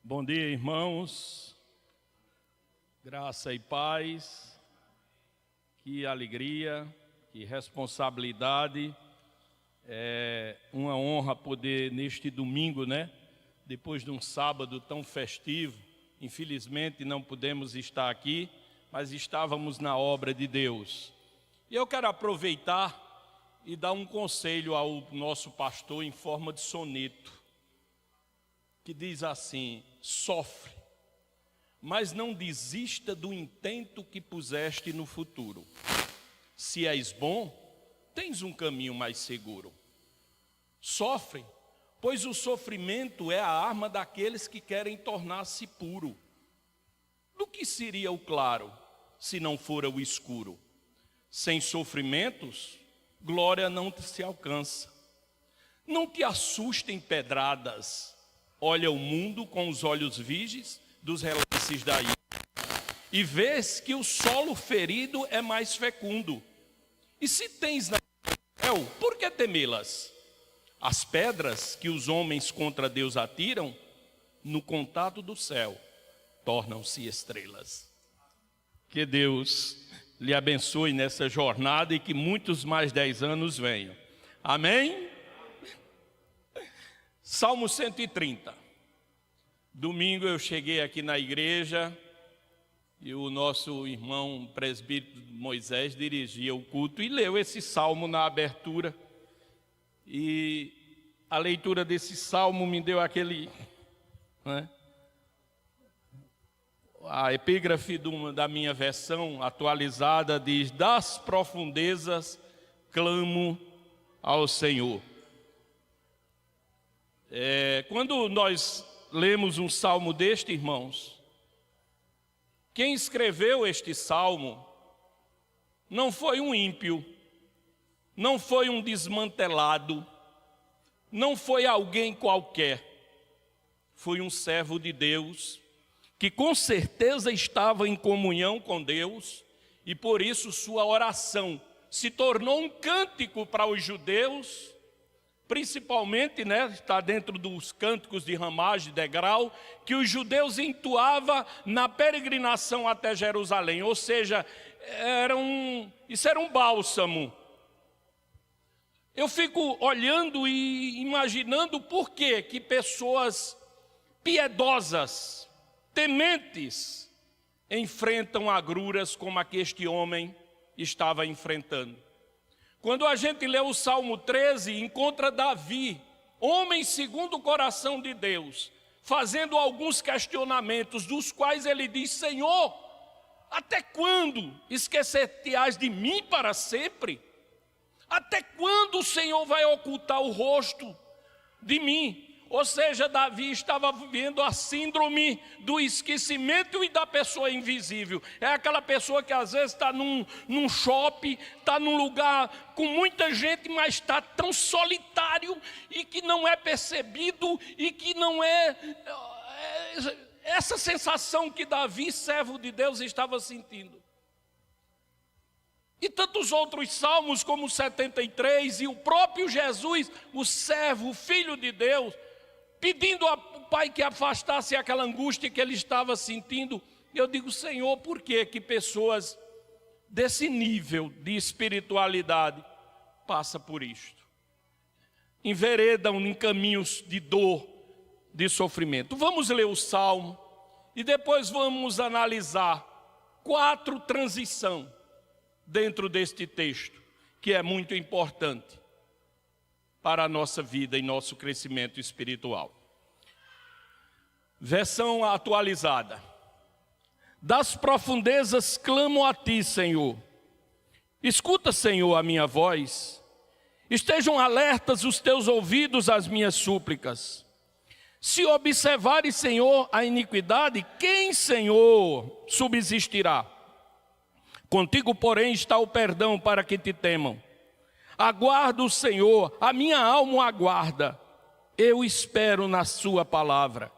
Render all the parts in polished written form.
Bom dia, irmãos. Graça e paz. Que alegria, que responsabilidade. É uma honra poder neste domingo, depois de um sábado tão festivo, infelizmente não pudemos estar aqui, mas estávamos na obra de Deus. E eu quero aproveitar e dar um conselho ao nosso pastor em forma de soneto, que diz assim: sofre, mas não desista do intento que puseste no futuro. Se és bom, tens um caminho mais seguro. Sofre, pois o sofrimento é a arma daqueles que querem tornar-se puro. Do que seria o claro, se não fora o escuro? Sem sofrimentos, glória não se alcança. Não te assustem pedradas. Olha o mundo com os olhos virgens dos relances da ira, e vês que o solo ferido é mais fecundo. E se tens na céu, por que temê-las? As pedras que os homens contra Deus atiram, no contato do céu, tornam-se estrelas. Que Deus lhe abençoe nessa jornada e que muitos mais 10 anos venham. Amém? Salmo 130. Domingo eu cheguei aqui na igreja e o nosso irmão presbítero Moisés dirigia o culto e leu esse salmo na abertura. E a leitura desse salmo me deu aquele... A epígrafe da minha versão atualizada diz: das profundezas clamo ao Senhor. Quando nós lemos um salmo deste, irmãos, quem escreveu este salmo não foi um ímpio, não foi um desmantelado, não foi alguém qualquer, foi um servo de Deus, que com certeza estava em comunhão com Deus, e por isso sua oração se tornou um cântico para os judeus, principalmente, está dentro dos cânticos de ramagem, de degrau, que os judeus entoavam na peregrinação até Jerusalém, ou seja, isso era um bálsamo. Eu fico olhando e imaginando por que pessoas piedosas, tementes, enfrentam agruras como a que este homem estava enfrentando. Quando a gente lê o Salmo 13, encontra Davi, homem segundo o coração de Deus, fazendo alguns questionamentos, dos quais ele diz: Senhor, até quando esquecer-te-ás de mim para sempre? Até quando o Senhor vai ocultar o rosto de mim? Ou seja, Davi estava vivendo a síndrome do esquecimento e da pessoa invisível. É aquela pessoa que às vezes está num shopping, está num lugar com muita gente, mas está tão solitário e que não é percebido e que não essa sensação que Davi, servo de Deus, estava sentindo. E tantos outros salmos como o 73 e o próprio Jesus, o servo, o filho de Deus, pedindo ao Pai que afastasse aquela angústia que ele estava sentindo. Eu digo: Senhor, por que pessoas desse nível de espiritualidade passam por isto? Enveredam em caminhos de dor, de sofrimento. Vamos ler o Salmo e depois vamos analisar 4 transições dentro deste texto, que é muito importante para a nossa vida e nosso crescimento espiritual. Versão atualizada. Das profundezas clamo a ti, Senhor. Escuta, Senhor, a minha voz. Estejam alertas os teus ouvidos às minhas súplicas. Se observares, Senhor, a iniquidade, quem, Senhor, subsistirá? Contigo, porém, está o perdão para que te temam. Aguardo o Senhor, a minha alma o aguarda. Eu espero na sua palavra.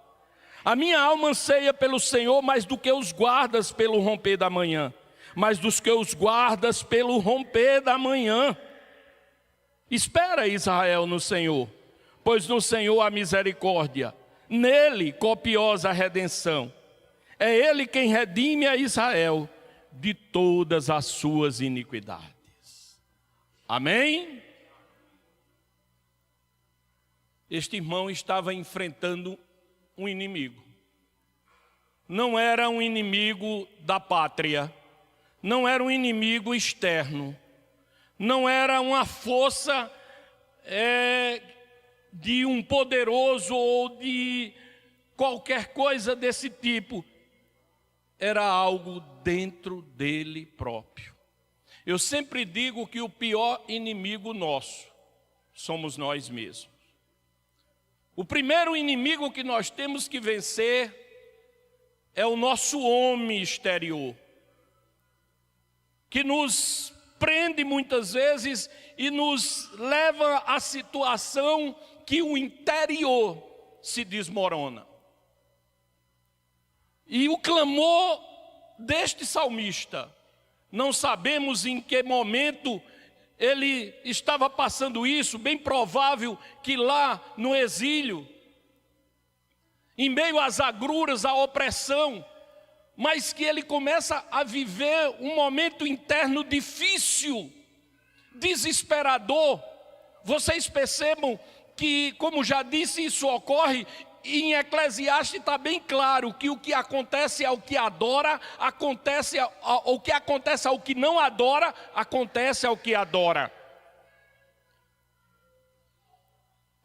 A minha alma anseia pelo Senhor mais do que os guardas pelo romper da manhã. Mais do que os guardas pelo romper da manhã. Espera, Israel, no Senhor, pois no Senhor há misericórdia, Nele, copiosa redenção. É Ele quem redime a Israel de todas as suas iniquidades. Amém? Este irmão estava enfrentando um inimigo. Não era um inimigo da pátria, não era um inimigo externo, não era uma força de um poderoso ou de qualquer coisa desse tipo. Era algo dentro dele próprio. Eu sempre digo que o pior inimigo nosso somos nós mesmos. O primeiro inimigo que nós temos que vencer é o nosso homem exterior, que nos prende muitas vezes e nos leva à situação que o interior se desmorona. E o clamor deste salmista, não sabemos em que momento ele estava passando isso, bem provável que lá no exílio, em meio às agruras, à opressão, mas que ele começa a viver um momento interno difícil, desesperador. Vocês percebam que, como já disse, isso ocorre. Em Eclesiastes está bem claro que o que acontece ao que adora, o que acontece ao que não adora, acontece ao que adora.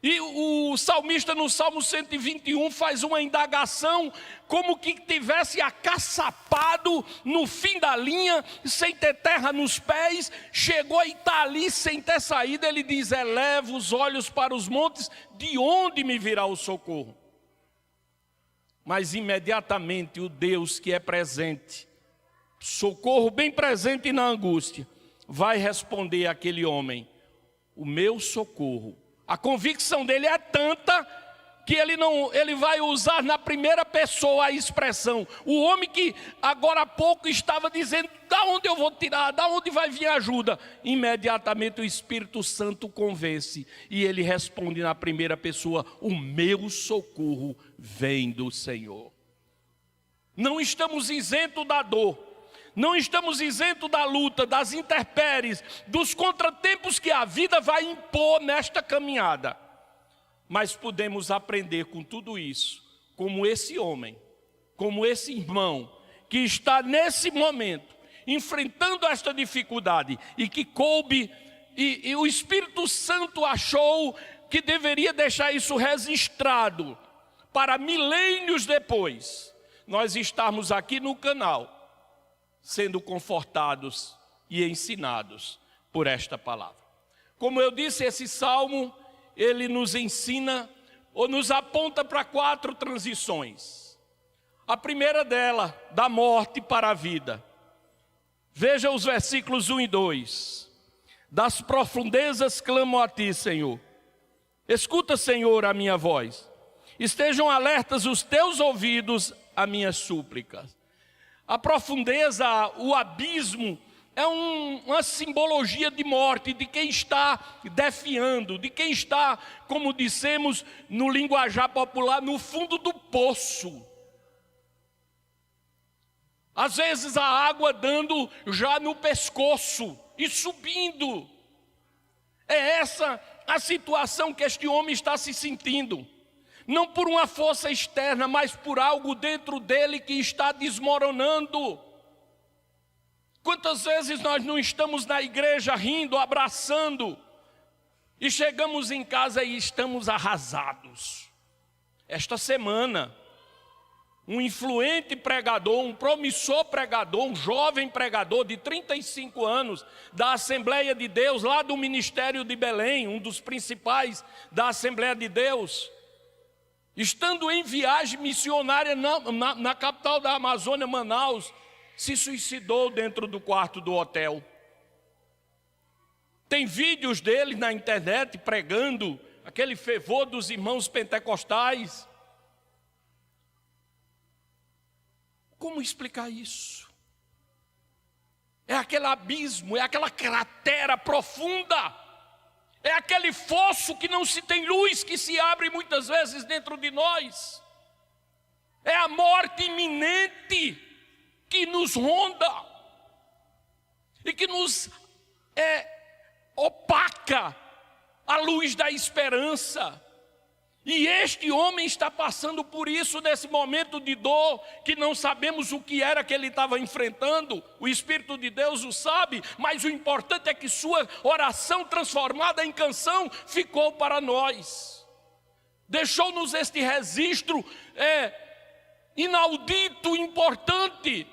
E o salmista no Salmo 121 faz uma indagação como que tivesse acaçapado no fim da linha, sem ter terra nos pés, chegou e está ali sem ter saída. Ele diz: eleva os olhos para os montes, de onde me virá o socorro? Mas imediatamente o Deus que é presente, socorro bem presente na angústia, vai responder àquele homem: o meu socorro. A convicção dele é tanta que ele vai usar na primeira pessoa a expressão. O homem que agora há pouco estava dizendo: da onde eu vou tirar, da onde vai vir ajuda? Imediatamente o Espírito Santo convence e ele responde na primeira pessoa: o meu socorro vem do Senhor. Não estamos isentos da dor. Não estamos isentos da luta, das intempéries, dos contratempos que a vida vai impor nesta caminhada. Mas podemos aprender com tudo isso, como esse homem, como esse irmão, que está nesse momento, enfrentando esta dificuldade, e que coube, e o Espírito Santo achou que deveria deixar isso registrado, para milênios depois, nós estarmos aqui no canal, sendo confortados e ensinados por esta palavra. Como eu disse, esse salmo, ele nos ensina ou nos aponta para 4 transições. A primeira dela, da morte para a vida. Veja os versículos 1 e 2. Das profundezas clamo a ti, Senhor. Escuta, Senhor, a minha voz. Estejam alertas os teus ouvidos a minhas súplicas. A profundeza, o abismo, é uma simbologia de morte, de quem está defiando, de quem está, como dissemos no linguajar popular, no fundo do poço. Às vezes a água dando já no pescoço e subindo. É essa a situação que este homem está se sentindo. Não por uma força externa, mas por algo dentro dele que está desmoronando. Quantas vezes nós não estamos na igreja rindo, abraçando, e chegamos em casa e estamos arrasados. Esta semana, um influente pregador, um promissor pregador, um jovem pregador de 35 anos, da Assembleia de Deus, lá do Ministério de Belém, um dos principais da Assembleia de Deus, estando em viagem missionária na capital da Amazônia, Manaus, se suicidou dentro do quarto do hotel. Tem vídeos dele na internet pregando aquele fervor dos irmãos pentecostais. Como explicar isso? É aquele abismo, é aquela cratera profunda. É aquele fosso que não se tem luz, que se abre muitas vezes dentro de nós. É a morte iminente que nos ronda e que nos opaca a luz da esperança. E este homem está passando por isso nesse momento de dor, que não sabemos o que era que ele estava enfrentando. O Espírito de Deus o sabe, mas o importante é que sua oração transformada em canção ficou para nós. Deixou-nos este registro inaudito, importante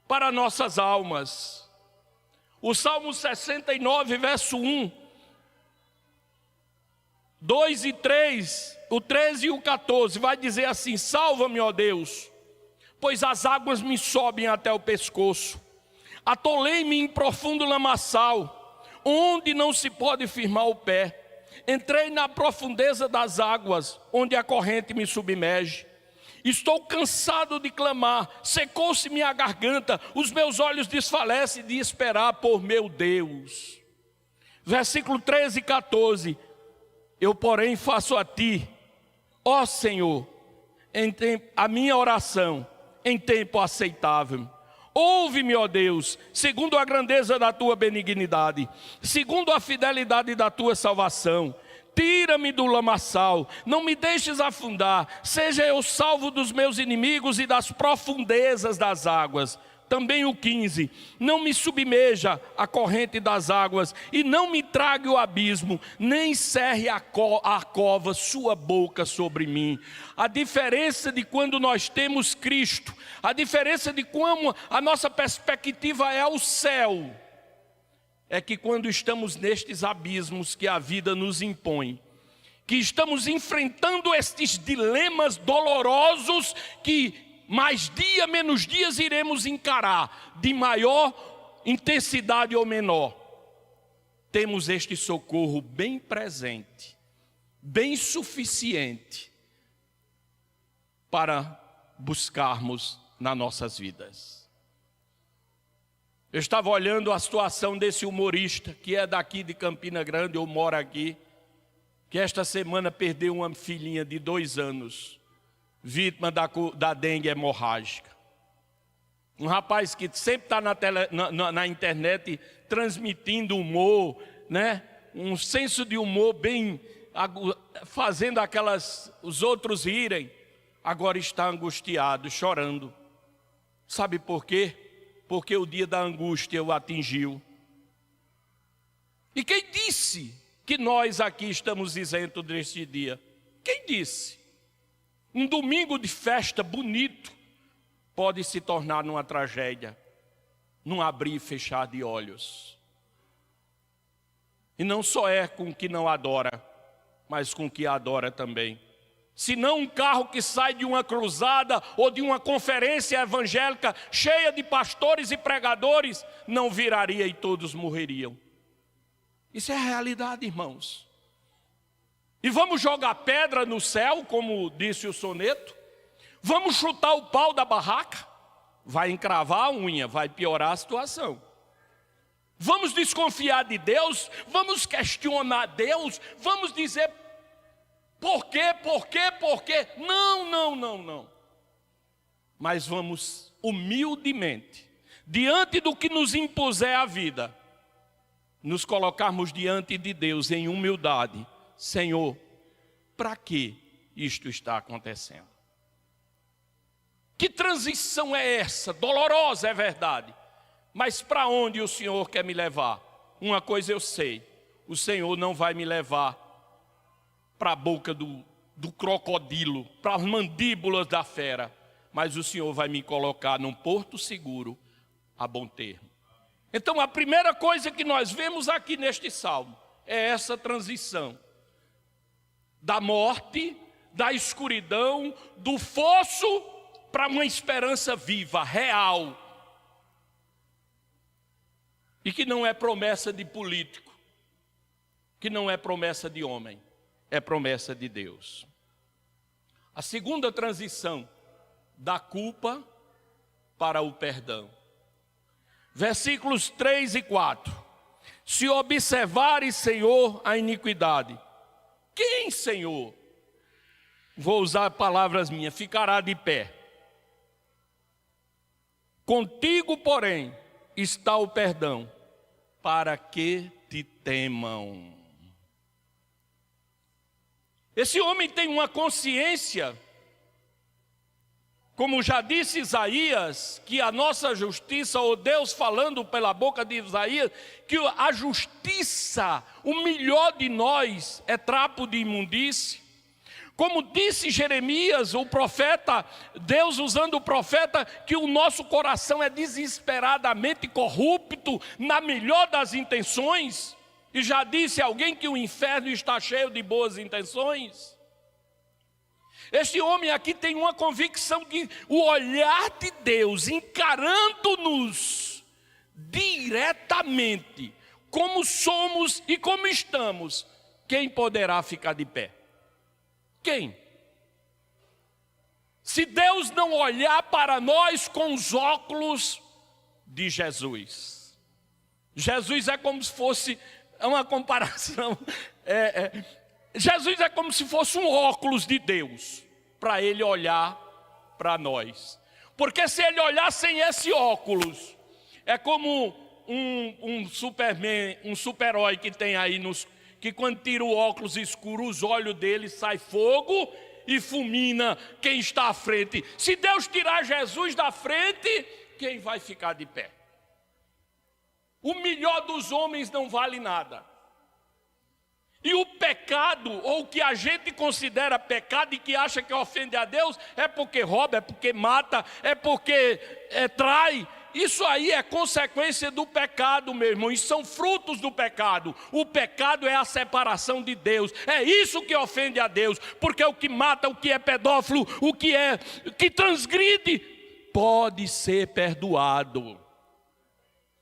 para nossas almas. O Salmo 69, verso 1. 2 e 3, o 13 e o 14, vai dizer assim: salva-me, ó Deus, pois as águas me sobem até o pescoço. Atolei-me em profundo lamaçal, onde não se pode firmar o pé. Entrei na profundeza das águas, onde a corrente me submerge. Estou cansado de clamar, secou-se minha garganta, os meus olhos desfalecem de esperar por meu Deus. Versículo 13 e 14. Eu, porém, faço a ti, ó Senhor, a minha oração em tempo aceitável. Ouve-me, ó Deus, segundo a grandeza da tua benignidade, segundo a fidelidade da tua salvação. Tira-me do lamaçal, não me deixes afundar, seja eu salvo dos meus inimigos e das profundezas das águas. Também o 15, não me submeja a corrente das águas e não me trague o abismo, nem cerre a cova sua boca sobre mim. A diferença de quando nós temos Cristo, a diferença de como a nossa perspectiva é o céu, é que quando estamos nestes abismos que a vida nos impõe, que estamos enfrentando estes dilemas dolorosos que mais dia, menos dias iremos encarar, de maior intensidade ou menor, temos este socorro bem presente, bem suficiente para buscarmos nas nossas vidas. Eu estava olhando a situação desse humorista, que é daqui de Campina Grande, ou mora aqui, que esta semana perdeu uma filhinha de 2 anos, vítima da dengue hemorrágica. Um rapaz que sempre está na internet transmitindo humor, né? Um senso de humor bem, fazendo os outros rirem, agora está angustiado, chorando. Sabe por quê? Porque o dia da angústia o atingiu. E quem disse que nós aqui estamos isentos deste dia? Quem disse? Um domingo de festa bonito pode se tornar numa tragédia, num abrir e fechar de olhos. E não só é com o que não adora, mas com o que adora também. Se não um carro que sai de uma cruzada ou de uma conferência evangélica cheia de pastores e pregadores, não viraria e todos morreriam. Isso é a realidade, irmãos. E vamos jogar pedra no céu, como disse o soneto? Vamos chutar o pau da barraca? Vai encravar a unha, vai piorar a situação. Vamos desconfiar de Deus? Vamos questionar Deus? Vamos dizer por quê, por quê, por quê? Não. Mas vamos humildemente, diante do que nos impuser a vida, nos colocarmos diante de Deus em humildade. Senhor, para que isto está acontecendo? Que transição é essa? Dolorosa, é verdade. Mas para onde o Senhor quer me levar? Uma coisa eu sei, o Senhor não vai me levar para a boca do crocodilo, para as mandíbulas da fera, mas o Senhor vai me colocar num porto seguro, a bom termo. Então a primeira coisa que nós vemos aqui neste salmo é essa transição da morte, da escuridão, do fosso para uma esperança viva, real. E que não é promessa de político, que não é promessa de homem, é promessa de Deus. A segunda transição, da culpa para o perdão. Versículos 3 e 4. se observares, Senhor, a iniquidade. Quem, Senhor? Vou usar palavras minhas, ficará de pé. Contigo, porém, está o perdão, para que te temam. Esse homem tem uma consciência, como já disse Isaías, que a nossa justiça, ou Deus falando pela boca de Isaías, que a justiça, o melhor de nós, é trapo de imundície. Como disse Jeremias, o profeta, Deus usando o profeta, que o nosso coração é desesperadamente corrupto, na melhor das intenções. E já disse alguém que o inferno está cheio de boas intenções. Este homem aqui tem uma convicção que o olhar de Deus encarando-nos diretamente, como somos e como estamos, quem poderá ficar de pé? Quem? Se Deus não olhar para nós com os óculos de Jesus. Jesus é como se fosse uma comparação. Jesus é como se fosse um óculos de Deus, para Ele olhar para nós. Porque se Ele olhar sem esse óculos, é como um Superman, um super-herói que tem aí, que quando tira o óculos escuro, os olhos dele sai fogo e fulmina quem está à frente. Se Deus tirar Jesus da frente, quem vai ficar de pé? O melhor dos homens não vale nada. E o pecado, ou o que a gente considera pecado e que acha que ofende a Deus, é porque rouba, é porque mata, é porque trai. Isso aí é consequência do pecado, meu irmão, e são frutos do pecado. O pecado é a separação de Deus, é isso que ofende a Deus, porque o que mata, o que é pedófilo, que transgride, pode ser perdoado.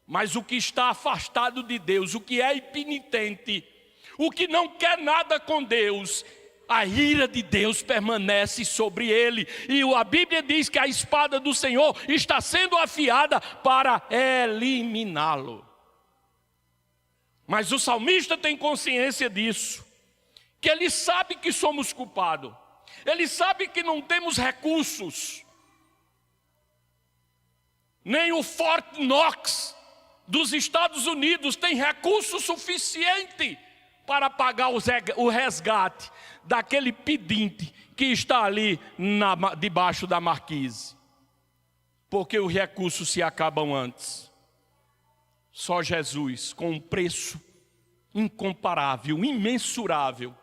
Mas o que está afastado de Deus, o que é impenitente, o que não quer nada com Deus, a ira de Deus permanece sobre ele. E a Bíblia diz que a espada do Senhor está sendo afiada para eliminá-lo. Mas o salmista tem consciência disso, que ele sabe que somos culpados, ele sabe que não temos recursos, nem o Fort Knox dos Estados Unidos tem recurso suficiente para pagar o resgate daquele pedinte que está ali debaixo da marquise. Porque os recursos se acabam antes. Só Jesus, com um preço incomparável, imensurável,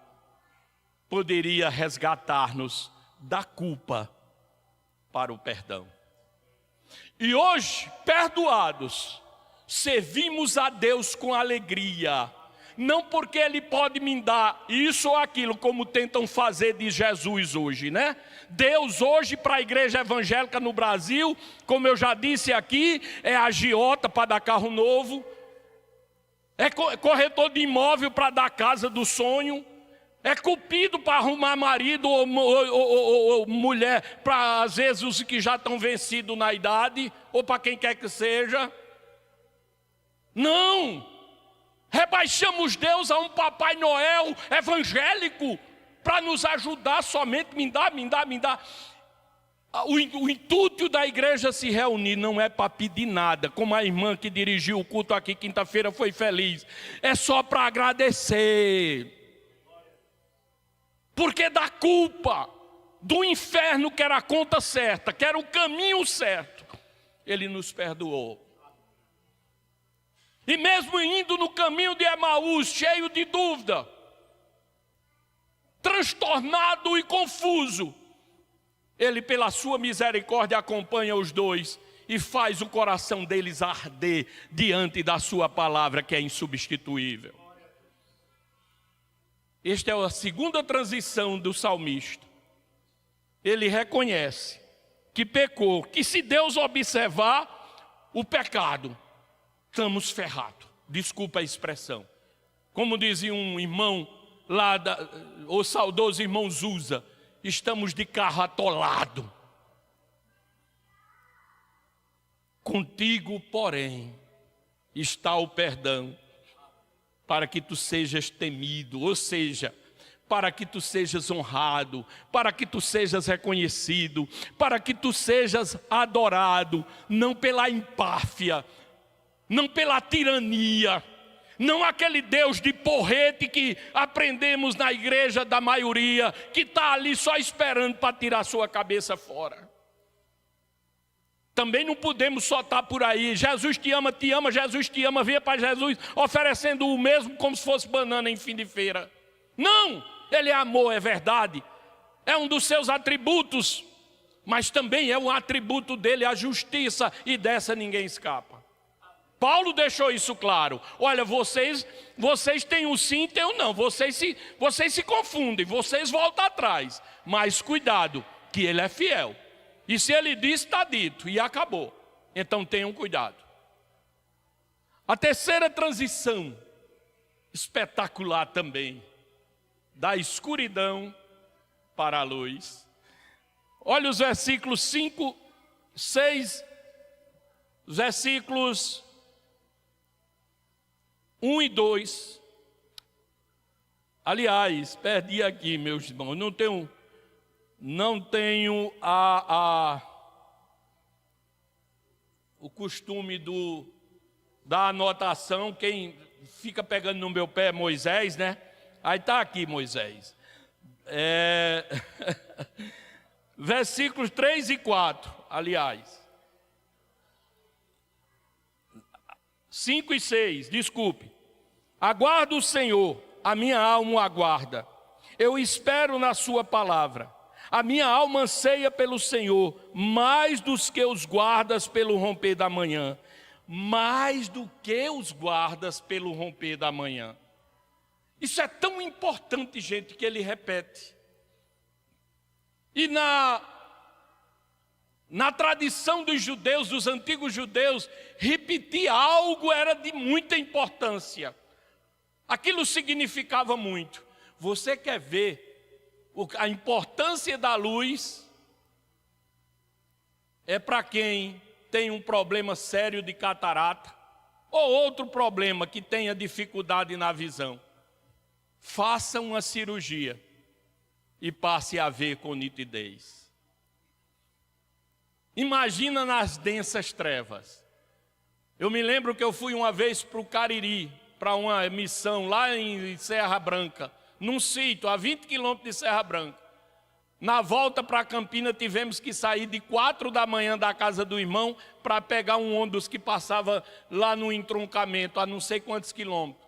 poderia resgatar-nos da culpa para o perdão. E hoje, perdoados, servimos a Deus com alegria. Não porque Ele pode me dar isso ou aquilo, como tentam fazer de Jesus hoje, né? Deus hoje para a igreja evangélica no Brasil, como eu já disse aqui, é agiota para dar carro novo, é corretor de imóvel para dar casa do sonho, é cupido para arrumar marido ou mulher, para às vezes os que já estão vencidos na idade, ou para quem quer que seja. Não! Rebaixamos Deus a um Papai Noel evangélico para nos ajudar somente, me dá. O intuito da igreja se reunir não é para pedir nada, como a irmã que dirigiu o culto aqui quinta-feira foi feliz. É só para agradecer. Porque da culpa, do inferno que era a conta certa, que era o caminho certo, Ele nos perdoou. E mesmo indo no caminho de Emaús, cheio de dúvida, transtornado e confuso, Ele pela sua misericórdia acompanha os dois e faz o coração deles arder diante da sua palavra, que é insubstituível. Esta é a segunda transição do salmista. Ele reconhece que pecou, que se Deus observar o pecado, estamos ferrados. Desculpa a expressão. Como dizia um irmão lá, o saudoso irmão Zusa, estamos de carro atolado. Contigo, porém, está o perdão, para que tu sejas temido, ou seja, para que tu sejas honrado, para que tu sejas reconhecido, para que tu sejas adorado, não pela empáfia, não pela tirania, não aquele Deus de porrete que aprendemos na igreja da maioria, que está ali só esperando para tirar sua cabeça fora. Também não podemos só estar por aí, Jesus te ama, Jesus te ama, venha para Jesus oferecendo o mesmo como se fosse banana em fim de feira. Não, Ele é amor, é verdade, é um dos seus atributos, mas também é um atributo dele, a justiça, e dessa ninguém escapa. Paulo deixou isso claro. Olha, vocês têm um sim, têm um não. Vocês se confundem, vocês voltam atrás. Mas cuidado, que ele é fiel. E se ele disse, está dito, e acabou. Então tenham cuidado. A terceira transição, espetacular também, da escuridão para a luz. Olha os versículos 5, 6, os versículos 1 e 2. Aliás, perdi aqui, meus irmãos, não tenho o costume da anotação. Quem fica pegando no meu pé é Moisés, né? Aí está aqui Moisés. Versículos 3 e 4, aliás. 5 e 6, desculpe. Aguardo o Senhor, a minha alma o aguarda. Eu espero na sua palavra. A minha alma anseia pelo Senhor, mais do que os guardas pelo romper da manhã. Mais do que os guardas pelo romper da manhã. Isso é tão importante, gente, que ele repete. E na tradição dos judeus, dos antigos judeus, repetir algo era de muita importância. Aquilo significava muito. Você quer ver a importância da luz? É para quem tem um problema sério de catarata, ou outro problema que tenha dificuldade na visão. Faça uma cirurgia e passe a ver com nitidez. Imagina nas densas trevas. Eu me lembro que eu fui uma vez para o Cariri, para uma missão lá em Serra Branca, num sítio a 20 quilômetros de Serra Branca. Na volta para Campina tivemos que sair de 4 da manhã da casa do irmão para pegar um ônibus que passava lá no entroncamento, a não sei quantos quilômetros,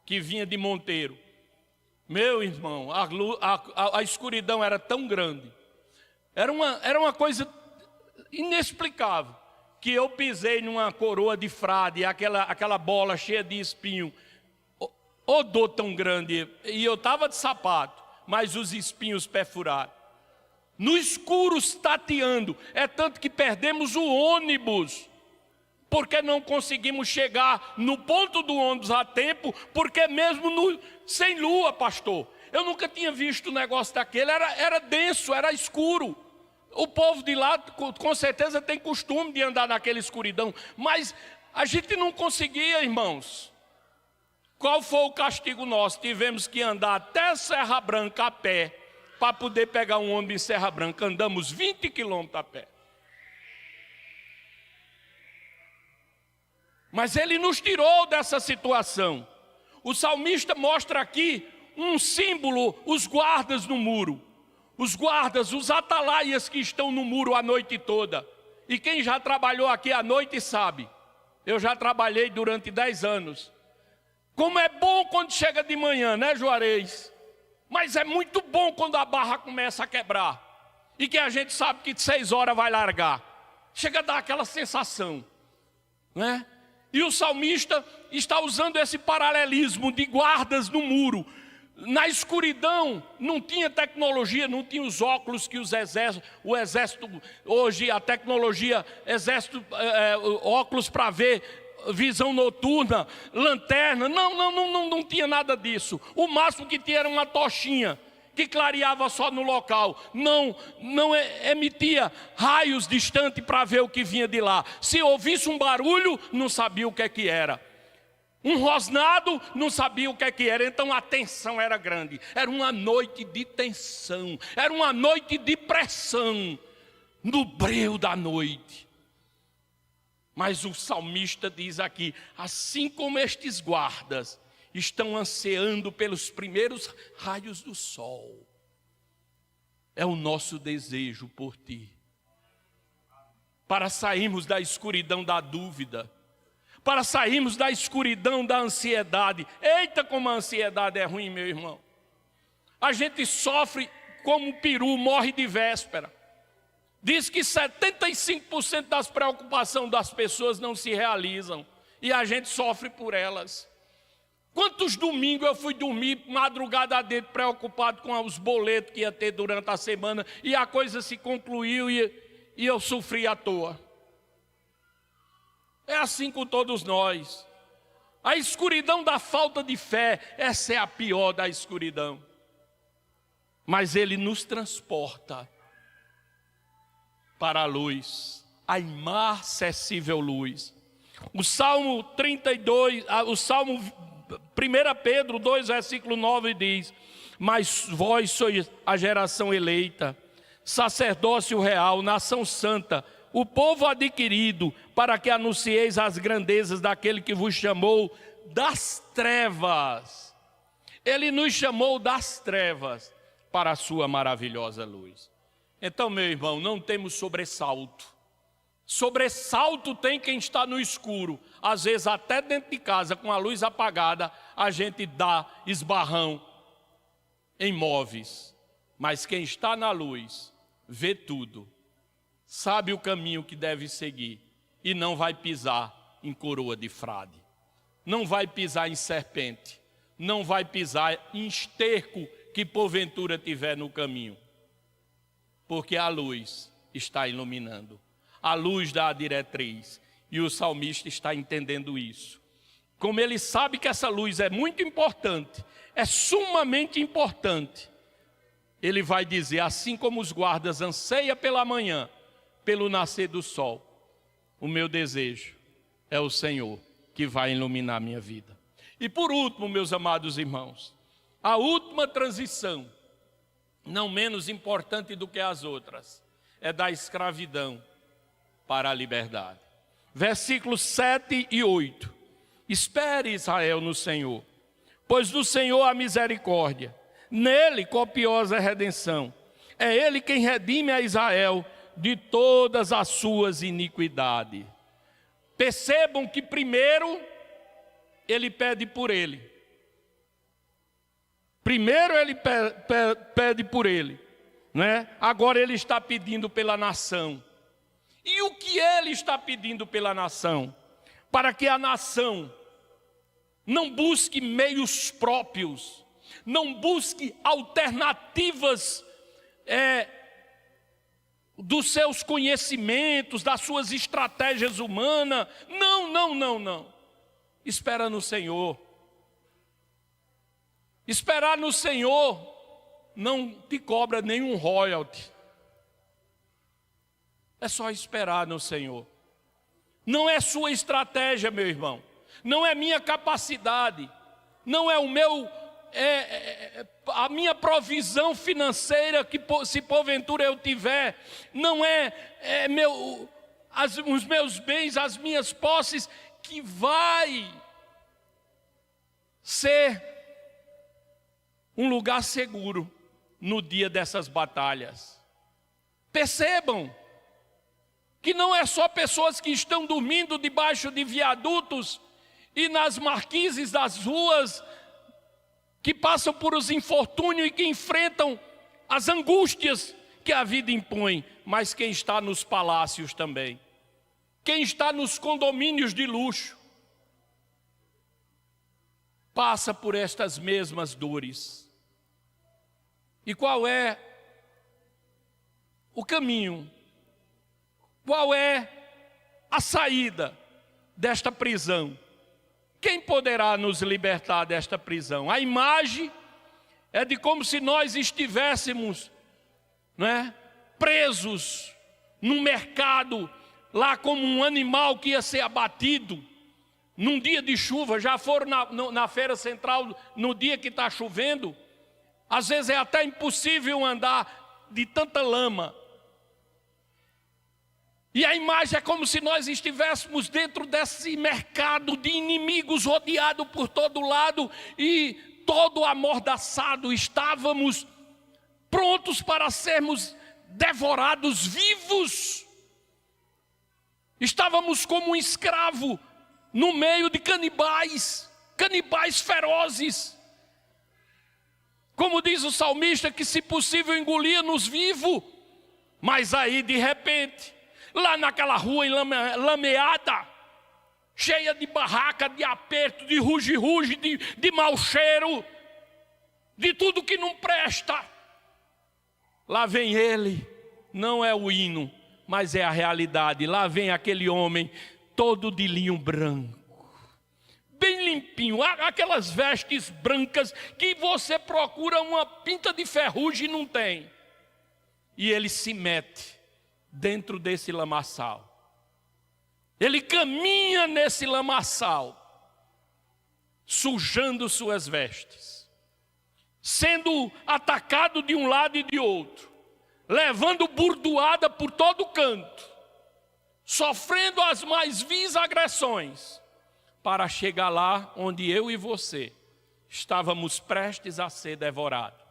que vinha de Monteiro. Meu irmão, a escuridão era tão grande, era uma coisa inexplicável, que eu pisei numa coroa de frade, aquela bola cheia de espinho, ô dor tão grande, e eu estava de sapato, mas os espinhos perfuraram. No escuro, tateando, é tanto que perdemos o ônibus, porque não conseguimos chegar no ponto do ônibus a tempo, porque mesmo sem lua, pastor, eu nunca tinha visto um negócio daquele, era denso, era escuro. O povo de lá, com certeza, tem costume de andar naquela escuridão, mas a gente não conseguia, irmãos. Qual foi o castigo nosso? Tivemos que andar até Serra Branca a pé, para poder pegar um ônibus em Serra Branca. Andamos 20 quilômetros a pé. Mas ele nos tirou dessa situação. O salmista mostra aqui um símbolo, os guardas no muro. Os guardas, os atalaias que estão no muro a noite toda. E quem já trabalhou aqui à noite sabe. Eu já trabalhei durante 10 anos. Como é bom quando chega de manhã, né, Juarez? Mas é muito bom quando a barra começa a quebrar. E que a gente sabe que de 6 horas vai largar. Chega a dar aquela sensação, né? E o salmista está usando esse paralelismo de guardas no muro. Na escuridão não tinha tecnologia, não tinha os óculos que o exército, hoje a tecnologia, óculos para ver, visão noturna, lanterna, não tinha nada disso. O máximo que tinha era uma tochinha que clareava só no local, não emitia raios distantes para ver o que vinha de lá. Se ouvisse um barulho, não sabia o que era. Um rosnado não sabia o que era, então a tensão era grande. Era uma noite de tensão, era uma noite de pressão, no breu da noite. Mas o salmista diz aqui, assim como estes guardas estão ansiando pelos primeiros raios do sol, é o nosso desejo por ti, para sairmos da escuridão da dúvida, para sairmos da escuridão da ansiedade. Eita, como a ansiedade é ruim, meu irmão. A gente sofre como um peru, morre de véspera. Diz que 75% das preocupações das pessoas não se realizam, e a gente sofre por elas. Quantos domingos eu fui dormir madrugada dentro, preocupado com os boletos que ia ter durante a semana, e a coisa se concluiu e eu sofri à toa. É assim com todos nós. A escuridão da falta de fé, essa é a pior da escuridão. Mas Ele nos transporta para a luz, a inacessível luz. O Salmo 32, o Salmo 1 Pedro 2, versículo 9 diz: mas vós sois a geração eleita, sacerdócio real, nação santa, o povo adquirido, para que anuncieis as grandezas daquele que vos chamou das trevas. Ele nos chamou das trevas para a sua maravilhosa luz. Então, meu irmão, não temos sobressalto. Sobressalto tem quem está no escuro. Às vezes até dentro de casa, com a luz apagada, a gente dá esbarrão em móveis. Mas quem está na luz, vê tudo, sabe o caminho que deve seguir e não vai pisar em coroa de frade, não vai pisar em serpente, não vai pisar em esterco que porventura tiver no caminho, porque a luz está iluminando, a luz dá a diretriz, e o salmista está entendendo isso. Como ele sabe que essa luz é muito importante, é sumamente importante, ele vai dizer, assim como os guardas anseiam pela manhã, pelo nascer do sol, o meu desejo é o Senhor que vai iluminar minha vida. E por último, meus amados irmãos, a última transição, não menos importante do que as outras, é da escravidão para a liberdade. Versículos 7 e 8. Espere, Israel, no Senhor, pois do Senhor a misericórdia, nele copiosa redenção. É Ele quem redime a Israel de todas as suas iniquidades. Percebam que primeiro ele pede por ele. Primeiro ele pede por ele, né? Agora ele está pedindo pela nação. E o que ele está pedindo pela nação? Para que a nação não busque meios próprios, não busque alternativas dos seus conhecimentos, das suas estratégias humanas. Não. Espera no Senhor. Esperar no Senhor não te cobra nenhum royalty. É só esperar no Senhor. Não é sua estratégia, meu irmão. Não é minha capacidade. Não é o meu... a minha provisão financeira, que se porventura eu tiver, não os meus bens, as minhas posses, que vai ser um lugar seguro no dia dessas batalhas. Percebam que não é só pessoas que estão dormindo debaixo de viadutos e nas marquises das ruas, que passam por os infortúnios e que enfrentam as angústias que a vida impõe, mas quem está nos palácios também, quem está nos condomínios de luxo, passa por estas mesmas dores. E qual é o caminho? Qual é a saída desta prisão? Quem poderá nos libertar desta prisão? A imagem é de como se nós estivéssemos, presos num mercado, lá como um animal que ia ser abatido, num dia de chuva, já foram na feira central no dia que está chovendo, às vezes é até impossível andar de tanta lama. E a imagem é como se nós estivéssemos dentro desse mercado de inimigos, rodeado por todo lado e todo amordaçado. Estávamos prontos para sermos devorados vivos. Estávamos como um escravo no meio de canibais ferozes. Como diz o salmista, que se possível engolia-nos vivo. Mas aí de repente, lá naquela rua enlameada, cheia de barraca, de aperto, de ruge-ruge, de mau cheiro, de tudo que não presta. Lá vem ele, não é o hino, mas é a realidade. Lá vem aquele homem todo de linho branco, bem limpinho, aquelas vestes brancas que você procura uma pinta de ferrugem e não tem. E ele se mete dentro desse lamaçal. Ele caminha nesse lamaçal, sujando suas vestes, sendo atacado de um lado e de outro, levando burdoada por todo canto, sofrendo as mais vis agressões, para chegar lá onde eu e você estávamos prestes a ser devorados,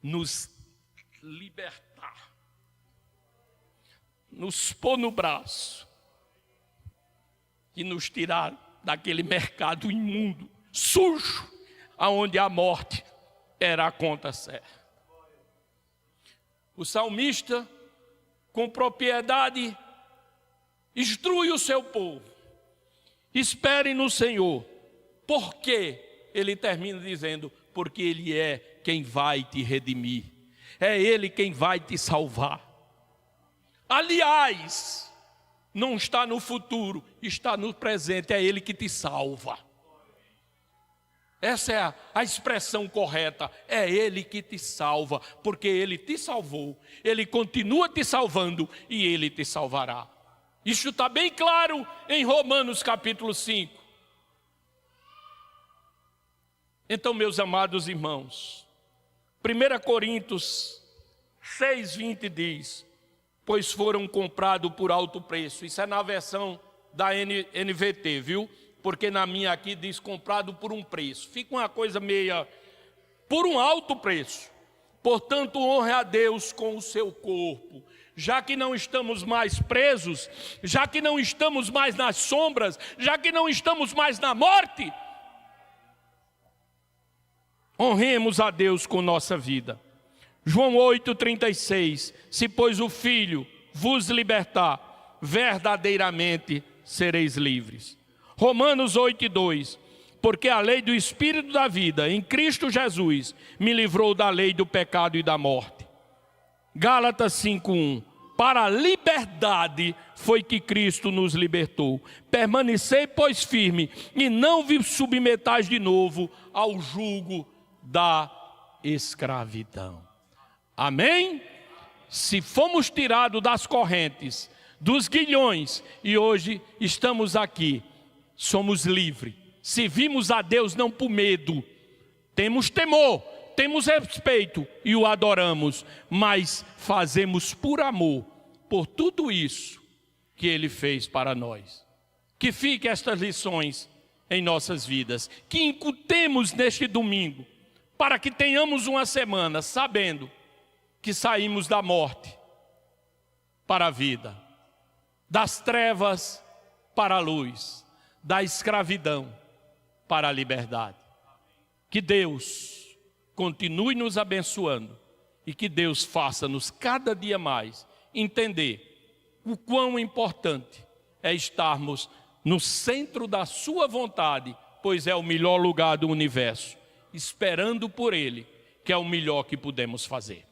nos libertar, nos pôr no braço e nos tirar daquele mercado imundo, sujo, aonde a morte era a conta certa. O salmista, com propriedade, instrui o seu povo: espere no Senhor. Por quê? Ele termina dizendo: porque Ele é quem vai te redimir, é Ele quem vai te salvar. Aliás, não está no futuro, está no presente, é Ele que te salva. Essa é a expressão correta, é Ele que te salva, porque Ele te salvou, Ele continua te salvando e Ele te salvará. Isso está bem claro em Romanos capítulo 5. Então, meus amados irmãos, 1 Coríntios 6:20 diz: pois foram comprados por alto preço. Isso é na versão da NVT, viu? Porque na minha aqui diz comprado por um preço. Fica uma coisa meia, por um alto preço. Portanto, honre a Deus com o seu corpo. Já que não estamos mais presos, já que não estamos mais nas sombras, já que não estamos mais na morte, honremos a Deus com nossa vida. João 8,36: se pois o Filho vos libertar, verdadeiramente sereis livres. Romanos 8,2: porque a lei do Espírito da vida em Cristo Jesus me livrou da lei do pecado e da morte. Gálatas 5:1: para a liberdade foi que Cristo nos libertou. Permanecei, pois, firme, e não vos submetais de novo ao jugo da escravidão. Amém? Se fomos tirados das correntes, dos grilhões, e hoje estamos aqui, somos livres. Servimos a Deus não por medo, temos temor, temos respeito e o adoramos, mas fazemos por amor, por tudo isso que Ele fez para nós. Que fiquem estas lições em nossas vidas, que incutemos neste domingo, para que tenhamos uma semana sabendo que saímos da morte para a vida, das trevas para a luz, da escravidão para a liberdade. Que Deus continue nos abençoando e que Deus faça-nos cada dia mais entender o quão importante é estarmos no centro da sua vontade, pois é o melhor lugar do universo, esperando por Ele, que é o melhor que podemos fazer.